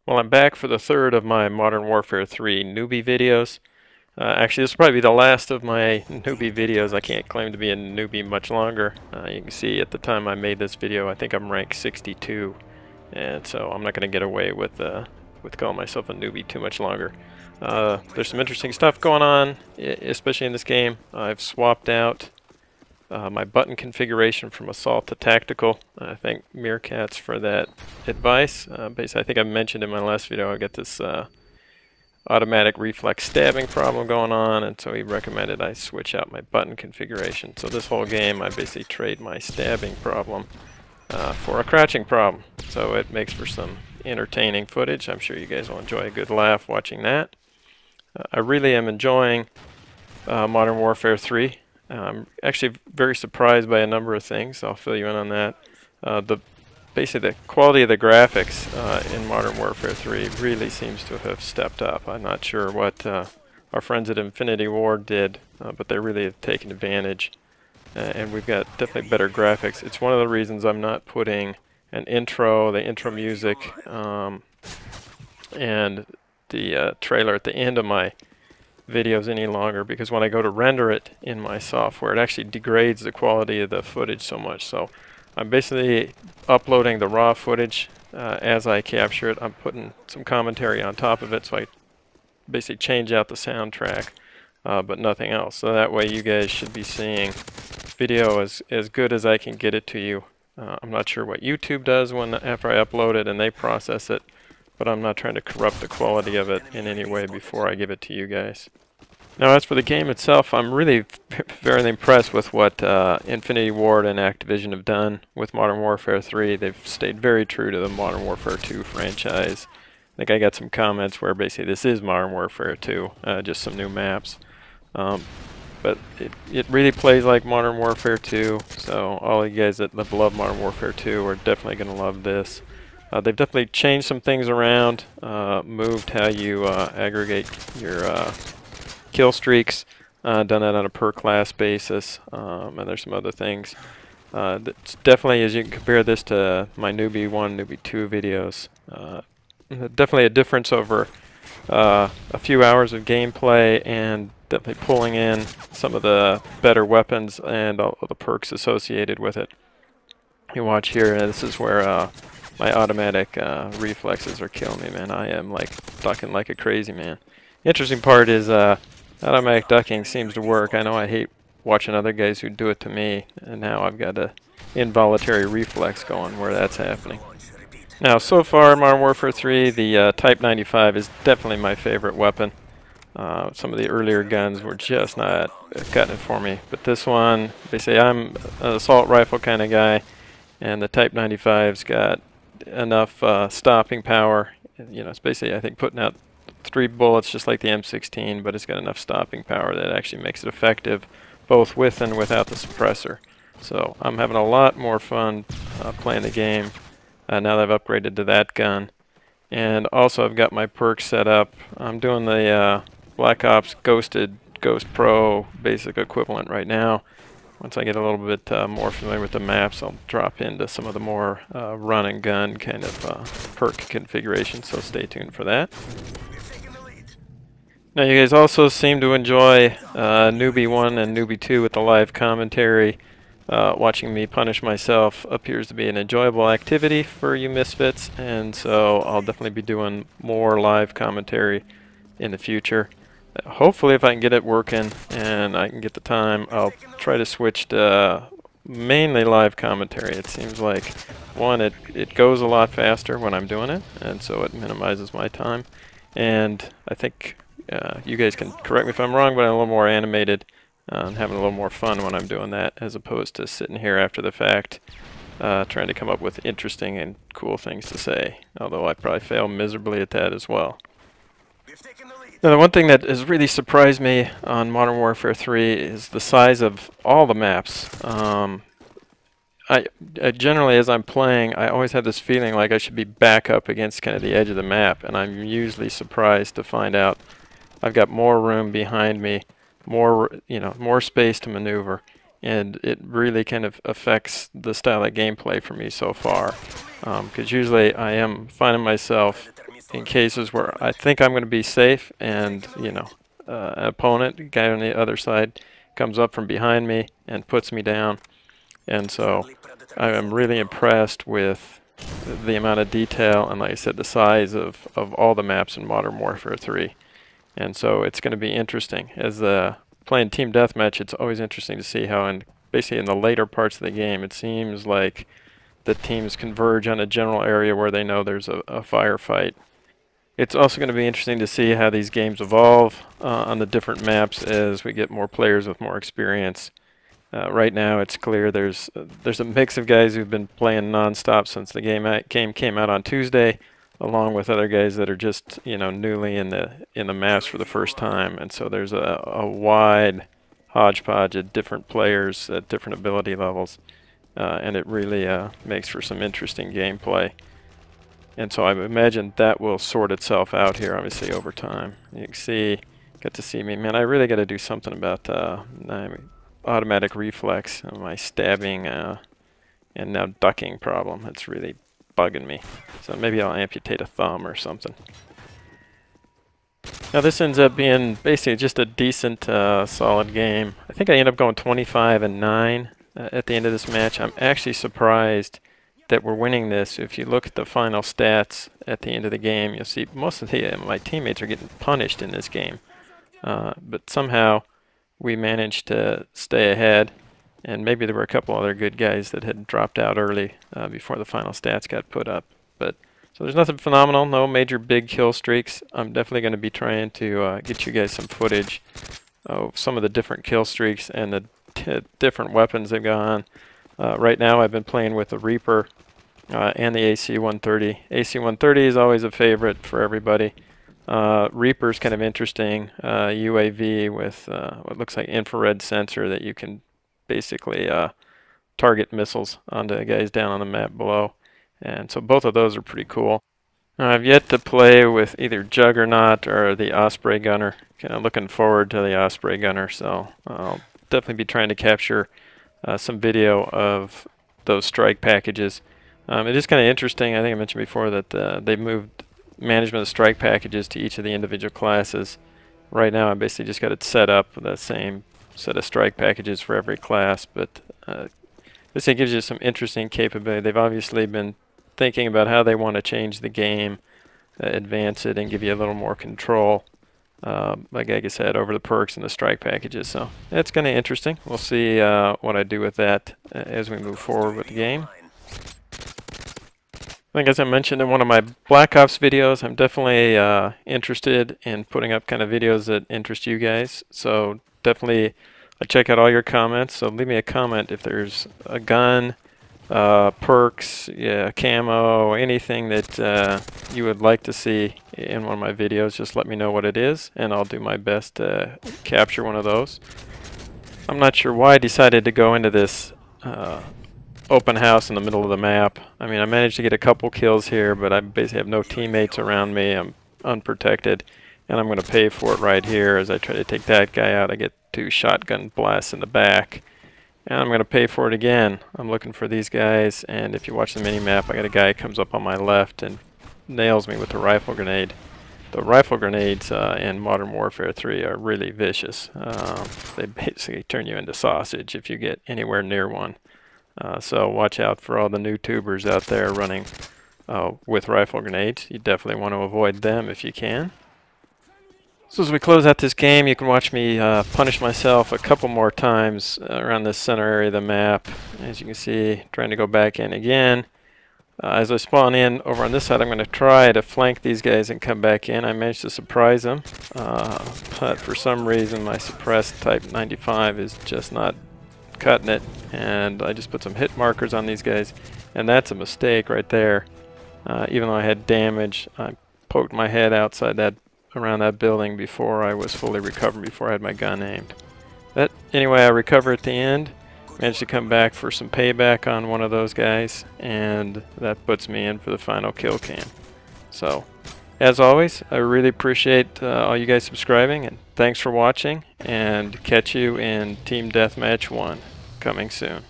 Well, I'm back for the third of my Modern Warfare 3 newbie videos. Actually, this will probably be the last of my newbie videos. I can't claim to be a newbie much longer. You can see at the time I made this video, I think I'm ranked 62, and so I'm not going to get away with calling myself a newbie too much longer. There's some interesting stuff going on, especially in this game. I've swapped out my button configuration from assault to tactical. I thank Meerkats for that advice. Basically, I think I mentioned in my last video I got this automatic reflex stabbing problem going on, and so he recommended I switch out my button configuration. So this whole game I basically trade my stabbing problem for a crouching problem. So it makes for some entertaining footage. I'm sure you guys will enjoy a good laugh watching that. I really am enjoying Modern Warfare 3. I'm actually very surprised by a number of things. I'll fill you in on that. Basically the quality of the graphics in Modern Warfare 3 really seems to have stepped up. I'm not sure what our friends at Infinity Ward did, but they really have taken advantage. And we've got definitely better graphics. It's one of the reasons I'm not putting the intro music, and the trailer at the end of my videos any longer, because when I go to render it in my software, it actually degrades the quality of the footage so much. So I'm basically uploading the raw footage as I capture it. I'm putting some commentary on top of it, so I basically change out the soundtrack, but nothing else. So that way you guys should be seeing video as good as I can get it to you. I'm not sure what YouTube does after I upload it and they process it, but I'm not trying to corrupt the quality of it in any way before I give it to you guys. Now, as for the game itself, I'm really very impressed with what Infinity Ward and Activision have done with Modern Warfare 3. They've stayed very true to the Modern Warfare 2 franchise. I think I got some comments where basically this is Modern Warfare 2, just some new maps. But it really plays like Modern Warfare 2, so all you guys that love Modern Warfare 2 are definitely going to love this. They've definitely changed some things around, moved how you aggregate your kill streaks, done that on a per class basis, and there's some other things. It's definitely, as you can compare this to my Newbie 1, Newbie 2 videos, definitely a difference over a few hours of gameplay, and definitely pulling in some of the better weapons and all of the perks associated with it. You watch here, this is where my automatic reflexes are killing me, man. I am like ducking like a crazy man. Interesting part is automatic ducking seems to work. I know I hate watching other guys who do it to me, and now I've got a involuntary reflex going where that's happening. Now, so far, Modern Warfare 3, the Type 95 is definitely my favorite weapon. Some of the earlier guns were just not cutting it for me, but this one, they say I'm an assault rifle kind of guy, and the Type 95's got enough stopping power. You know, it's basically, I think, putting out 3 bullets just like the M16, but it's got enough stopping power that actually makes it effective both with and without the suppressor. So I'm having a lot more fun playing the game now that I've upgraded to that gun. And also I've got my perks set up. I'm doing the Black Ops Ghost Pro basic equivalent right now. Once I get a little bit more familiar with the maps, I'll drop into some of the more run and gun kind of perk configurations, so stay tuned for that. Now, you guys also seem to enjoy Newbie 1 and Newbie 2 with the live commentary. Watching me punish myself appears to be an enjoyable activity for you misfits, and so I'll definitely be doing more live commentary in the future. Hopefully, if I can get it working and I can get the time, I'll try to switch to mainly live commentary. It seems like, one, it goes a lot faster when I'm doing it, and so it minimizes my time. And I think you guys can correct me if I'm wrong, but I'm a little more animated and having a little more fun when I'm doing that, as opposed to sitting here after the fact trying to come up with interesting and cool things to say, although I probably fail miserably at that as well. Now, the one thing that has really surprised me on Modern Warfare 3 is the size of all the maps. I generally, as I'm playing, I always have this feeling like I should be back up against kind of the edge of the map, and I'm usually surprised to find out I've got more room behind me, more space to maneuver, and it really kind of affects the style of gameplay for me so far. Because usually I am finding myself in cases where I think I'm going to be safe, and you know, an opponent, a guy on the other side, comes up from behind me and puts me down. And so I'm really impressed with the amount of detail and, like I said, the size of all the maps in Modern Warfare 3. And so it's going to be interesting. As playing Team Deathmatch, it's always interesting to see how, basically in the later parts of the game, it seems like the teams converge on a general area where they know there's a firefight. It's also going to be interesting to see how these games evolve on the different maps as we get more players with more experience. Right now, it's clear there's a mix of guys who've been playing non-stop since the game came out on Tuesday, along with other guys that are just, you know, newly in the maps for the first time. And so there's a wide hodgepodge of different players at different ability levels, and it really makes for some interesting gameplay. And so I imagine that will sort itself out here, obviously, over time. You can see, get to see me. Man, I really got to do something about automatic reflex, my stabbing and now ducking problem. It's really bugging me. So maybe I'll amputate a thumb or something. Now this ends up being basically just a decent, solid game. I think I end up going 25-9 at the end of this match. I'm actually surprised that we're winning this. If you look at the final stats at the end of the game, you'll see most of my teammates are getting punished in this game. But somehow we managed to stay ahead, and maybe there were a couple other good guys that had dropped out early before the final stats got put up. But so there's nothing phenomenal, no major big kill streaks. I'm definitely going to be trying to get you guys some footage of some of the different kill streaks and the different weapons they've got on. Right now I've been playing with the Reaper and the AC-130. AC-130 is always a favorite for everybody. Reaper's kind of interesting, UAV with what looks like infrared sensor that you can basically target missiles onto guys down on the map below. And so both of those are pretty cool. I've yet to play with either Juggernaut or the Osprey Gunner. Kind of looking forward to the Osprey Gunner, so I'll definitely be trying to capture some video of those strike packages. It is kind of interesting. I think I mentioned before that they've moved management of strike packages to each of the individual classes. Right now I basically just got it set up with that same set of strike packages for every class, but this thing gives you some interesting capability. They've obviously been thinking about how they want to change the game, advance it, and give you a little more control, like I said, over the perks and the strike packages. So it's kind of interesting. We'll see what I do with that as we move forward with the game. I think, as I mentioned in one of my Black Ops videos, I'm definitely interested in putting up kind of videos that interest you guys. So definitely I check out all your comments. So leave me a comment if there's a gun, perks, camo, anything that you would like to see in one of my videos. Just let me know what it is, and I'll do my best to capture one of those. I'm not sure why I decided to go into this open house in the middle of the map. I mean, I managed to get a couple kills here, but I basically have no teammates around me. I'm unprotected, and I'm going to pay for it right here as I try to take that guy out. I get 2 shotgun blasts in the back, and I'm going to pay for it again. I'm looking for these guys, and if you watch the mini-map, I got a guy who comes up on my left and nails me with the rifle grenade. The rifle grenades in Modern Warfare 3 are really vicious. They basically turn you into sausage if you get anywhere near one. So watch out for all the new tubers out there running with rifle grenades. You definitely want to avoid them if you can. So as we close out this game, you can watch me punish myself a couple more times around this center area of the map. As you can see, trying to go back in again. As I spawn in over on this side, I'm going to try to flank these guys and come back in. I managed to surprise them, but for some reason my suppressed Type 95 is just not cutting it, and I just put some hit markers on these guys, and that's a mistake right there. Even though I had damage, I poked my head outside around that building before I was fully recovered, before I had my gun aimed. But anyway, I recover at the end, managed to come back for some payback on one of those guys, and that puts me in for the final kill cam. So as always, I really appreciate all you guys subscribing, and thanks for watching, and catch you in Team Deathmatch 1 coming soon.